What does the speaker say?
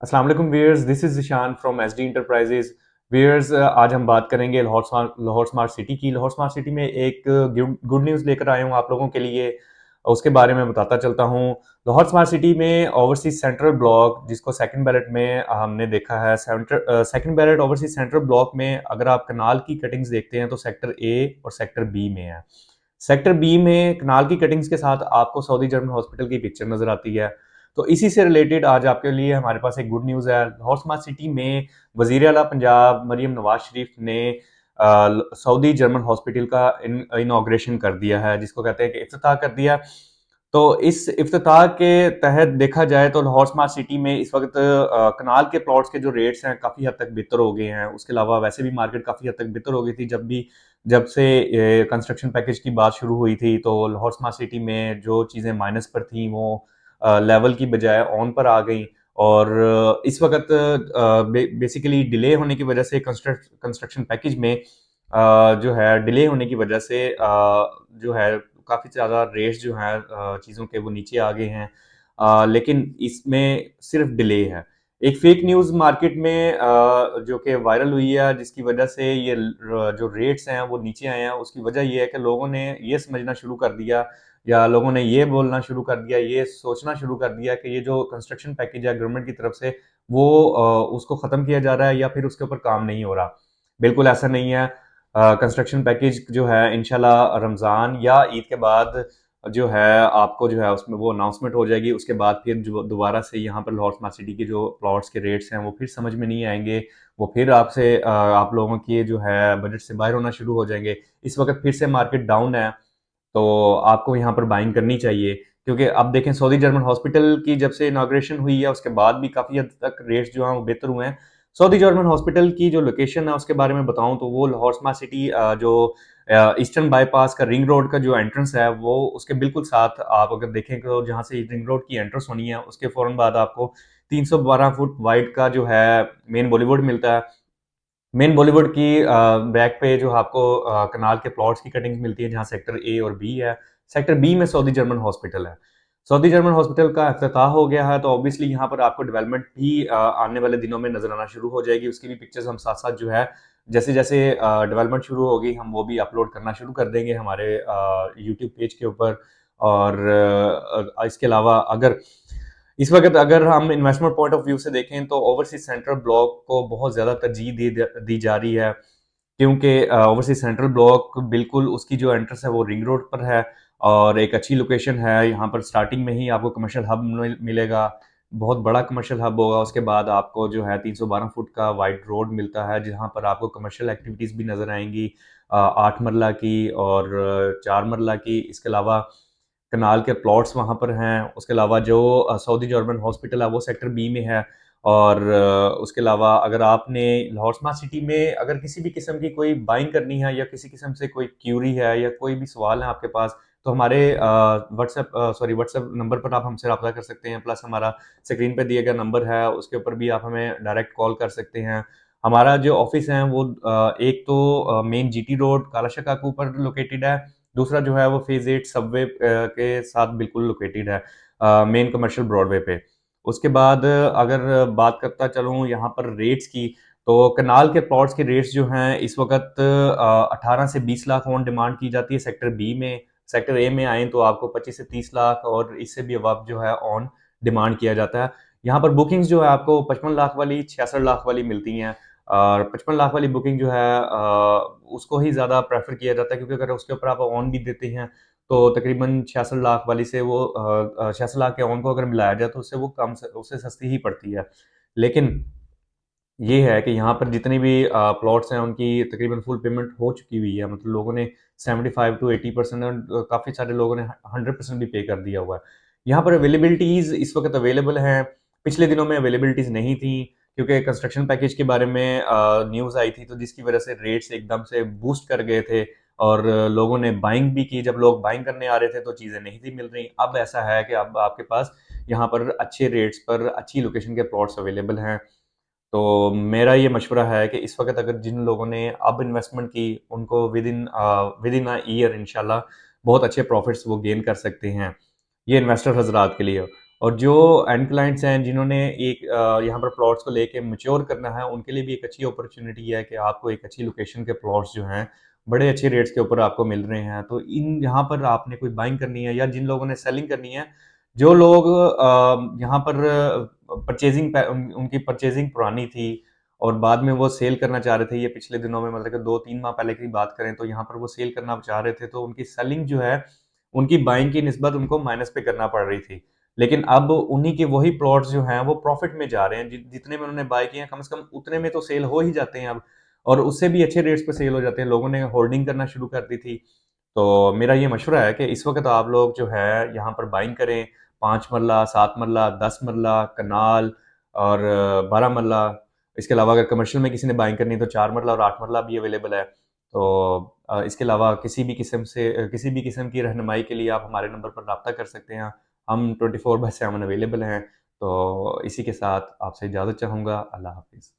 अस्सलाम वालेकुम viewers, this is Zeeshan from SD enterprises. Viewers, आज हम बात करेंगे लाहौर स्मार्ट सिटी की। लाहौर स्मार्ट सिटी में एक गुड न्यूज़ लेकर आया हूँ आप लोगों के लिए। उसके बारे में बताता चलता हूँ। लाहौर स्मार्ट सिटी में ओवरसीज सेंट्रल ब्लॉक, जिसको सेकंड बैलेट में हमने देखा है, second ballot overseas central block में अगर आप कनाल की कटिंग्स देखते हैं तो सेक्टर ए और सेक्टर बी में है। सेक्टर बी में कनाल की कटिंग्स के साथ आपको सऊदी जर्मन हॉस्पिटल की पिक्चर नजर आती है। तो इसी से रिलेटेड आज आपके लिए हमारे पास एक गुड न्यूज़ है। लाहौर स्मार्ट सिटी में वजीर आला पंजाब मरियम नवाज शरीफ ने सऊदी जर्मन हॉस्पिटल का इनॉग्रेशन कर दिया है, जिसको कहते हैं कि इफ्तिताह कर दिया। तो इस इफ्तिताह के तहत देखा जाए तो लाहौर स्मार्ट सिटी में इस वक्त कनाल के प्लॉट्स के जो रेट्स हैं काफ़ी हद तक बेहतर हो गए हैं। उसके अलावा वैसे भी मार्केट काफ़ी हद तक बेहतर हो गई थी जब से कंस्ट्रक्शन पैकेज की बात शुरू हुई थी। तो लाहौर स्मार्ट सिटी में जो चीज़ें माइनस पर थी वो लेवल की बजाय ऑन पर आ गई। और इस वक्त बेसिकली डिले होने की वजह से कंस्ट्रक्शन पैकेज में जो है डिले होने की वजह से जो है काफ़ी ज़्यादा रेट्स जो हैं चीज़ों के वो नीचे आ गए हैं। लेकिन इसमें सिर्फ डिले है। एक फेक न्यूज़ मार्केट में जो कि वायरल हुई है, जिसकी वजह से जो रेट्स हैं वो नीचे आए हैं। उसकी वजह ये है कि लोगों ने ये समझना शुरू कर दिया, या लोगों ने ये बोलना शुरू कर दिया, ये सोचना शुरू कर दिया कि ये जो कंस्ट्रक्शन पैकेज है गवर्नमेंट की तरफ से, वो उसको ख़त्म किया जा रहा है या फिर उसके ऊपर काम नहीं हो रहा। बिल्कुल ऐसा नहीं है। कंस्ट्रक्शन पैकेज जो है इंशाल्लाह रमज़ान या ईद के बाद जो है आपको जो है उसमें वो अनाउंसमेंट हो जाएगी। उसके बाद फिर जो दोबारा से यहाँ पर लाहौर स्मार्ट सिटी के जो प्लॉट्स के रेट्स हैं वो फिर समझ में नहीं आएंगे। वो फिर आप लोगों के जो है बजट से बाहर होना शुरू हो जाएंगे। इस वक्त फिर से मार्केट डाउन है, तो आपको यहाँ पर बाइंग करनी चाहिए। क्योंकि अब देखें, सऊदी जर्मन हॉस्पिटल की जब से इनाग्रेशन हुई है उसके बाद भी काफ़ी हद तक रेट्स जो हैं वो बेहतर हुए हैं। सऊदी जर्मन हॉस्पिटल की जो लोकेशन है उसके बारे में बताऊं तो वो लाहौर स्मार्ट सिटी जो ईस्टर्न बाईपास का रिंग रोड का जो एंट्रेंस है वो उसके बिल्कुल साथ, आप अगर देखें तो जहाँ से रिंग रोड की एंट्रेंस होनी है उसके फौरन बाद आपको 312 फुट वाइड का जो है मेन बॉलीवुड मिलता है। मेन बॉलीवुड की बैक पे जो आपको कनाल के प्लॉट्स की कटिंग्स मिलती है, जहाँ सेक्टर ए और बी है। सेक्टर बी में सऊदी जर्मन हॉस्पिटल है। सऊदी जर्मन हॉस्पिटल का इफ्तिताह हो गया है, तो ऑब्वियसली यहाँ पर आपको डेवलपमेंट भी आने वाले दिनों में नजर आना शुरू हो जाएगी। उसकी भी पिक्चर्स हम साथ साथ जो है जैसे जैसे डेवलपमेंट शुरू होगी हम वो भी अपलोड करना शुरू कर देंगे हमारे यूट्यूब पेज के ऊपर। और इसके अलावा अगर हम इन्वेस्टमेंट पॉइंट ऑफ व्यू से देखें तो ओवरसीज सेंट्रल ब्लॉक को बहुत ज़्यादा तरजीह दी जा रही है। क्योंकि ओवरसीज सेंट्रल ब्लॉक बिल्कुल उसकी जो एंट्रेंस है वो रिंग रोड पर है, और एक अच्छी लोकेशन है। यहाँ पर स्टार्टिंग में ही आपको कमर्शियल हब मिलेगा, बहुत बड़ा कमर्शियल हब होगा। उसके बाद आपको जो है 312 फुट का वाइड रोड मिलता है, जहाँ पर आपको कमर्शियल एक्टिविटीज़ भी नज़र आएंगी, 8 मरला की और 4 मरला की। इसके अलावा कनाल के प्लॉट्स वहाँ पर हैं। उसके अलावा जो सऊदी जर्मन हॉस्पिटल है वो सेक्टर बी में है। और उसके अलावा अगर आपने लाहौर स्मार्ट सिटी में अगर किसी भी किस्म की कोई बाइंग करनी है या किसी किस्म से कोई क्यूरी है या कोई भी सवाल है आपके पास, तो हमारे व्हाट्सएप नंबर पर आप हमसे रब्ता कर सकते हैं। प्लस हमारा स्क्रीन पे दिया गया नंबर है उसके ऊपर भी आप हमें डायरेक्ट कॉल कर सकते हैं। हमारा जो ऑफिस है वो एक तो मेन जीटी रोड कालाशा काकू पर लोकेटेड है। दूसरा जो है वो फेज 8 सबवे के साथ बिल्कुल लोकेटेड है, मेन कमर्शियल ब्रॉडवे पे। उसके बाद अगर बात करता चलूँ यहाँ पर रेट्स की, तो कनाल के प्लॉट्स के रेट्स जो हैं इस वक्त 18 से 20 लाख ऑन डिमांड की जाती है सेक्टर बी में। सेक्टर ए में आए तो आपको 25 से 30 लाख और इससे भी अबव जो है ऑन डिमांड किया जाता है। यहाँ पर बुकिंग्स जो है आपको 55 लाख वाली, 66 लाख वाली मिलती हैं। और 55 लाख वाली बुकिंग जो है उसको ही ज़्यादा प्रेफर किया जाता है, क्योंकि अगर उसके ऊपर आप ऑन भी देते हैं तो तकरीबन 66 लाख वाली से वो 66 लाख के ऑन को अगर मिलाया जाए तो उससे वो कम उससे सस्ती ही पड़ती है। लेकिन ये है कि यहाँ पर जितनी भी प्लॉट्स हैं उनकी तकरीबन फुल पेमेंट हो चुकी हुई है। मतलब लोगों ने 75 to 80% और काफ़ी सारे लोगों ने 100% भी पे कर दिया हुआ है। यहाँ पर अवेलेबिलिटीज़ इस वक्त अवेलेबल हैं। पिछले दिनों में अवेलेबिलिटीज़ नहीं थी, क्योंकि कंस्ट्रक्शन पैकेज के बारे में न्यूज़ आई थी, तो जिसकी वजह से रेट्स एकदम से बूस्ट कर गए थे। और लोगों ने बाइंग भी की। जब लोग बाइंग करने आ रहे थे तो चीज़ें नहीं थी मिल रही। अब ऐसा है कि अब आपके पास यहाँ पर अच्छे रेट्स पर अच्छी लोकेशन के प्लॉट्स अवेलेबल हैं। तो मेरा ये मशवरा है कि इस वक्त अगर जिन लोगों ने अब इन्वेस्टमेंट की उनको विद इन अ ईयर इंशाल्लाह बहुत अच्छे प्रॉफिट्स वो गेन कर सकते हैं। ये इन्वेस्टर हजरात के लिए। और जो एंड क्लाइंट्स हैं जिन्होंने एक यहाँ पर प्लॉट्स को लेके मैच्योर करना है, उनके लिए भी एक अच्छी अपॉर्चुनिटी है कि आपको एक अच्छी लोकेशन के प्लॉट्स जो हैं, बड़े अच्छे रेट्स के ऊपर आपको मिल रहे हैं। तो इन यहाँ पर आपने कोई बाइंग करनी है या जिन लोगों ने सेलिंग करनी है, जो लोग यहाँ पर उनकी परचेजिंग पुरानी थी और बाद में वो सेल करना चाह रहे थे, ये पिछले दिनों में मतलब कि 2-3 माह पहले की बात करें तो यहाँ पर वो सेल करना चाह रहे थे, तो उनकी सेलिंग जो है, उनकी बाइंग की निस्बत उनको माइनस पे करना पड़ रही थी। लेकिन अब उन्हीं के वही प्लॉट्स जो हैं वो प्रॉफिट में जा रहे हैं, जितने में उन्होंने बाय किए हैं कम से कम उतने में तो सेल हो ही जाते हैं अब, और उससे भी अच्छे रेट्स पे सेल हो जाते हैं। लोगों ने होल्डिंग करना शुरू कर दी थी। तो मेरा ये मशवरा है कि इस वक्त आप लोग जो है यहाँ पर बाइंग करें, 5 मरला, 7 मरला, 10 मरला, कनाल और 12 मरला। इसके अलावा अगर कमर्शियल में किसी ने बाइंग करनी है तो 4 मरला और 8 मरला भी अवेलेबल है। तो इसके अलावा किसी भी किस्म की रहनुमाई के लिए आप हमारे नंबर पर रब्ता कर सकते हैं। हम 24/7 अवेलेबल हैं। तो इसी के साथ आपसे इजाज़त चाहूँगा। अल्लाह हाफ़िज़।